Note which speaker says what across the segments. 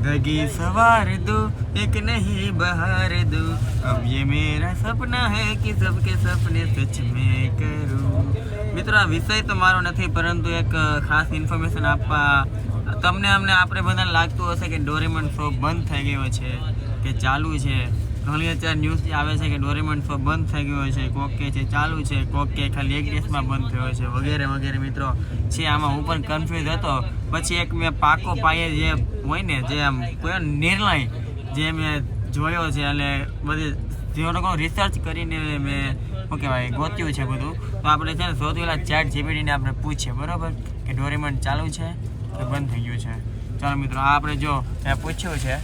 Speaker 1: जिंदगी सवार दो एक नहीं बहार दो अब ये मेरा सपना है कि सबके सपने सच में करूं। મિત્રો આ વિષય તો મારો નથી, પરંતુ એક ખાસ ઇન્ફોર્મેશન આપવા તમને આપણે બધાને લાગતું હશે કે ડોરેમોન શો બંધ થઈ ગયો છે કે ચાલુ છે. ઘણી અત્યારે ન્યૂઝ આવે છે કે ડોરેમોન શો બંધ થઈ ગયો છે, કોક કે છે ચાલુ છે, કોક કે ખાલી એક દિવસમાં બંધ થયો છે, વગેરે વગેરે. મિત્રો છે આમાં હું પણ કન્ફ્યુઝ હતો. પછી એક મેં પાકો પાયે જે હોય ને, જે આમ કોઈ નિર્ણય જે મેં જોયો છે અને બધી જે લોકો રિસર્ચ કરીને મેં શું કહેવાય ગોત્યું છે બધું, તો આપણે છે ને સૌથી પહેલાં ચેટ જીપીટીને આપણે પૂછીએ, બરાબર, કે ડોરેમોન ચાલુ છે કે બંધ થઈ ગયું છે. ચાલો મિત્રો, આ આપણે જો મેં પૂછ્યું છે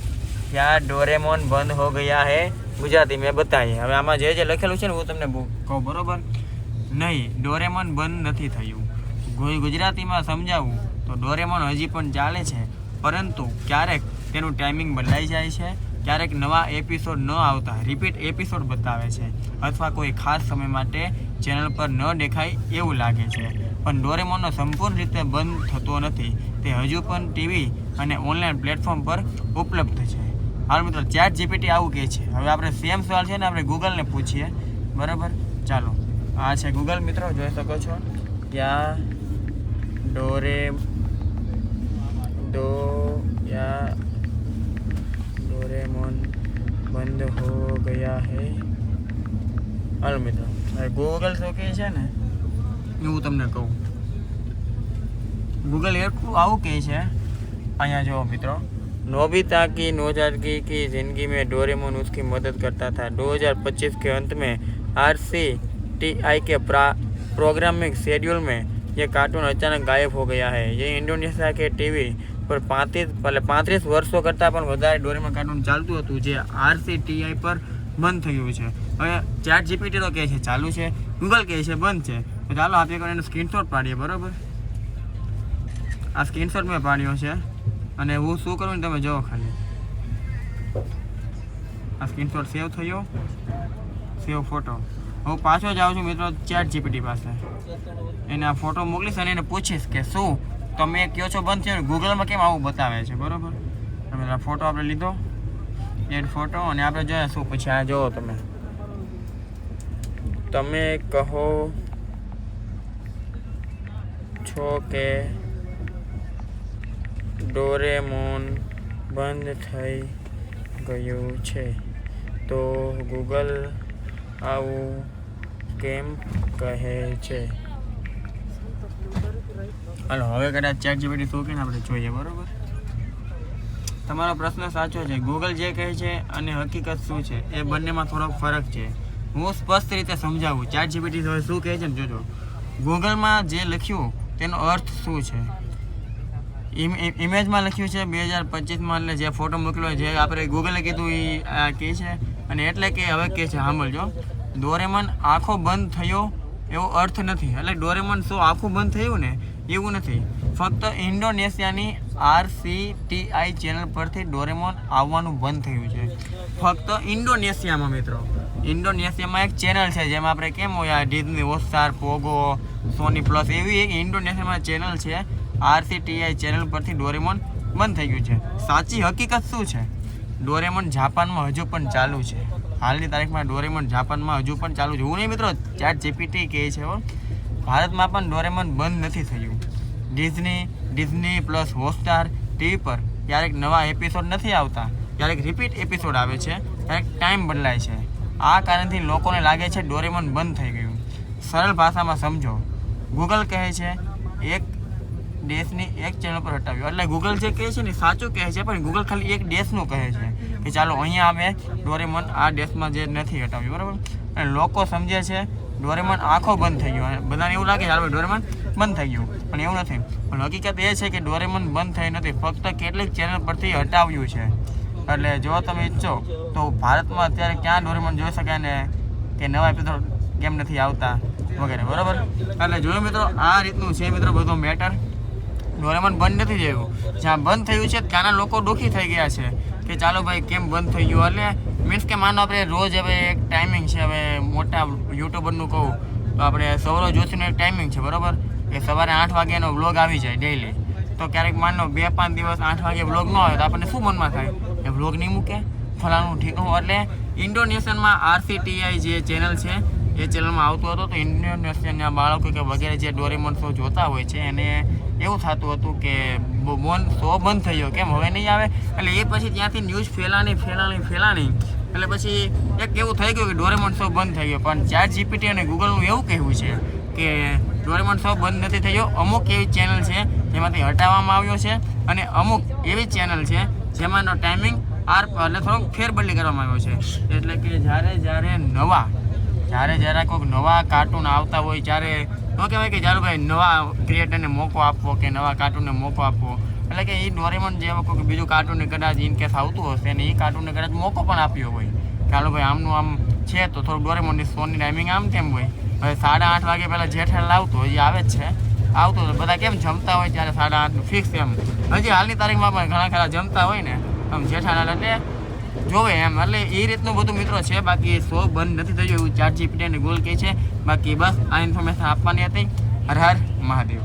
Speaker 1: क्या डोरेमोन बंद हो गया है गुजराती में बताइए. હવે આમાં જે લખેલું છે ને હું તમને કહું, બરોબર? નહીં, ડોરેમોન બંધ નથી થયું. ગુજરાતીમાં સમજાવું તો ડોરેમોન હજી પણ ચાલે છે, પરંતુ ક્યારેક તેનું ટાઈમિંગ બદલાઈ જાય છે, ક્યારેક નવા એપિસોડ ન આવતા રિપીટ એપિસોડ બતાવે છે, અથવા કોઈ ખાસ સમય માટે ચેનલ પર ન દેખાય એવું લાગે છે. પણ ડોરેમોનનો સંપૂર્ણ રીતે બંધ થતો નથી, તે હજુ પણ ટીવી અને ઓનલાઈન પ્લેટફોર્મ પર ઉપલબ્ધ છે. હાલ મિત્રો, ચેટ જીપીટી આવું કહે છે. હવે આપણે સેમ સવાલ છે ને આપણે ગૂગલને પૂછીએ, બરાબર? ચાલો, આ છે ગૂગલ. મિત્રો જોઈ શકો છો, ક્યાં डोरेमोन बंद हो गया है. હાલો મિત્રો, હવે ગૂગલ શું કહે છે ને હું તમને કહું. गूगल એટલું આવું કહે છે, અહીંયા જો મિત્રો, नोबिता की नौजवानी की ज़िंदगी में डोरेमोन उसकी मदद करता था. 2025 के अंत में RCTI के प्रोग्रामिंग शेड्यूल में ये कार्टून अचानक गायब हो गया है. ये इंडोनेशिया के टीवी पर 35 વર્ષો કરતાં પણ વધારે ડોરેમોન કાર્ટૂન ચાલતું હતું, જે RCTI પર બંધ થયું છે. હવે ચેટ જીપીટી તો કહે છે ચાલુ છે, ગૂગલ કહે છે બંધ છે. તો ચાલો આપણે કરીને સ્ક્રીનશોટ પાડીએ, બરાબર? આ સ્ક્રીનશોટ મેં પાડ્યો છે અને હું શું કરું ને તમે જુઓ ખાલી. આ સ્ક્રીનશોટ સેવ થયો, સેવ ફોટો. હું પાછો જાઉં છું મિત્રો ચેટ જીપીટી પાસે, એને આ ફોટો મોકલીશ અને એને પૂછીશ કે શું તમે કહો છો બંધ થયો, ગૂગલમાં કેમ આવું બતાવે છે, બરાબર? તમે આ ફોટો આપણે લીધો, એડ ફોટો, અને આપણે જોઈએ શું પછી. આ જુઓ તમે કહો છો કે ડોરેમોન બંધ થઈ ગયું છે, તો ગૂગલ આવું કેમ કહે છે? હાલો, હવે કદાચ ચેટ જીપીટી શું કે આપણે જોઈએ, બરાબર? તમારો પ્રશ્ન સાચો છે. ગૂગલ જે કહે છે અને હકીકત શું છે એ બંનેમાં થોડોક ફરક છે. હું સ્પષ્ટ રીતે સમજાવું. ચેટ જીપીટી શું કહે છે ને જોજો. ગૂગલમાં જે લખ્યું તેનો અર્થ શું છે, ઇમેજમાં લખ્યું છે 2025માં, એટલે જે ફોટો મોકલ્યો જે આપણે ગૂગલે કીધું એ કહે છે. અને એટલે કે હવે કહે છે, સાંભળજો, ડોરેમોન આખો બંધ થયો એવો અર્થ નથી. એટલે ડોરેમોન શું આખું બંધ થયું ને એવું નથી. ફક્ત ઇન્ડોનેશિયાની RCTI ચેનલ પરથી ડોરેમોન આવવાનું બંધ થયું છે. ફક્ત ઇન્ડોનેશિયામાં. મિત્રો, ઇન્ડોનેશિયામાં એક ચેનલ છે જેમાં આપણે કેમ હોય ડિઝની, હોટસ્ટાર, પોગો, સોની પ્લસ, એવી એક ઇન્ડોનેશિયામાં ચેનલ છે. RCTI ચેનલ પરથી ડોરેમોન બંધ થઈ ગયું છે. સાચી હકીકત શું છે? ડોરેમોન જાપાનમાં હજુ પણ ચાલુ છે. હાલની તારીખમાં ડોરેમોન જાપાનમાં હજુ પણ ચાલુ છે. હું નહીં મિત્રો, ચેટ જીપીટી કહે છે. ભારતમાં પણ ડોરેમોન બંધ નથી થયું. ડિઝની પ્લસ હોટસ્ટાર ટીવી પર ક્યારેક નવા એપિસોડ નથી આવતા, ક્યારેક રિપીટ એપિસોડ આવે છે, ક્યારેક ટાઈમ બદલાય છે. આ કારણથી લોકોને લાગે છે ડોરેમોન બંધ થઈ ગયું. સરળ ભાષામાં સમજો, ગૂગલ કહે છે એક દેશની એક ચેનલ પર હટાવ્યું. એટલે ગૂગલ જે કહે છે ને સાચું કહે છે, પણ ગૂગલ ખાલી એક દેશનું કહે છે કે ચાલો અહીંયા અમે ડોરેમોન આ દેશમાં જે નથી હટાવ્યું, બરાબર? અને લોકો સમજે છે ડોરેમોન આખો બંધ થઈ ગયો. બધાને એવું લાગે છે ડોરેમોન બંધ થઈ ગયું, પણ એવું નથી. પણ હકીકત એ છે કે ડોરેમોન બંધ થઈ નથી, ફક્ત કેટલીક ચેનલ પરથી હટાવ્યું છે. એટલે જો તમે ઈચ્છો તો ભારતમાં અત્યારે ક્યાં ડોરેમોન જોઈ શકાય ને કે નવા એપિસોડ કેમ નથી આવતા વગેરે, બરાબર? એટલે જોયું મિત્રો, આ રીતનું છે મિત્રો બધો મેટર. ડોરેમોન બંધ નથી થયું. જ્યાં બંધ થયું છે ત્યાંના લોકો દુઃખી થઈ ગયા છે કે ચાલો ભાઈ કેમ બંધ થઈ ગયું. એટલે મીન્સ કે માનો આપણે રોજ હવે એક ટાઈમિંગ છે, હવે મોટા યુટ્યુબરનું કહું તો આપણે સૌરવ જોશીનો એક ટાઈમિંગ છે, બરાબર? એ સવારે 8 વાગ્યાનો વ્લોગ આવી જાય ડેઈલી. તો ક્યારેક માનો 2-5 દિવસ 8 વાગે વ્લોગ ન આવે તો આપણને શું મનમાં થાય એ વ્લોગ નહીં મૂકે ફલાણું ઠીકનું. એટલે ઇન્ડોનેશિયનમાં RCTI જે ચેનલ છે એ ચેનલમાં આવતું હતું તો ઇન્ડોનેશિયનના બાળકો કે વગેરે જે ડોરેમોન શો જોતા હોય છે એને એવું થતું હતું કે શો બંધ થઈ ગયો, કેમ હવે નહીં આવે. એટલે એ પછી ત્યાંથી ન્યૂઝ ફેલાણી એટલે પછી એક એવું થઈ ગયું કે ડોરેમોન શો બંધ થઈ ગયો. પણ ChatGPT અને ગૂગલનું એવું કહેવું છે કે ડોરેમોન શો બંધ નથી થયો. અમુક એવી ચેનલ છે જેમાંથી હટાવવામાં આવ્યો છે અને અમુક એવી ચેનલ છે જેમાંનો ટાઈમિંગ એટલે થોડોક ફેરબદલી કરવામાં આવ્યો છે. એટલે કે જ્યારે કોઈક નવા કાર્ટૂન આવતા હોય ત્યારે ન કહેવાય કે ચાલો ભાઈ નવા ક્રિએટરને મોકો આપવો કે નવા કાર્ટૂનને મોકો આપવો. એટલે કે એ ડોરેમોન જેવા કોઈ બીજું કાર્ટૂનને કદાચ ઇનકેસ આવતું હશે ને એ કાર્ટૂનને કદાચ મોકો પણ આપ્યો હોય ચાલો ભાઈ આમનું આમ છે તો થોડુંક ડોરેમોનની શોની ટાઈમિંગ આમ તેમ હોય. હવે 8:30 વાગે પહેલાં જેઠાલાલ આવતો હજી આવે જ છે આવતો બધા કેમ જમતા હોય ત્યારે 8:30 ફિક્સ એમ. હજી હાલની તારીખમાં પણ ઘણા ખરા જમતા હોય ને આમ જેઠાલાલ એટલે જોવે એમ. એટલે એ રીતનું બધું મિત્રો છે. બાકી શો બંધ નથી થયો એવું ChatGPT અને ગૂગલ કહે છે. બાકી બસ આ ઇન્ફોર્મેશન આપવાની હતી. હર હર મહાદેવ.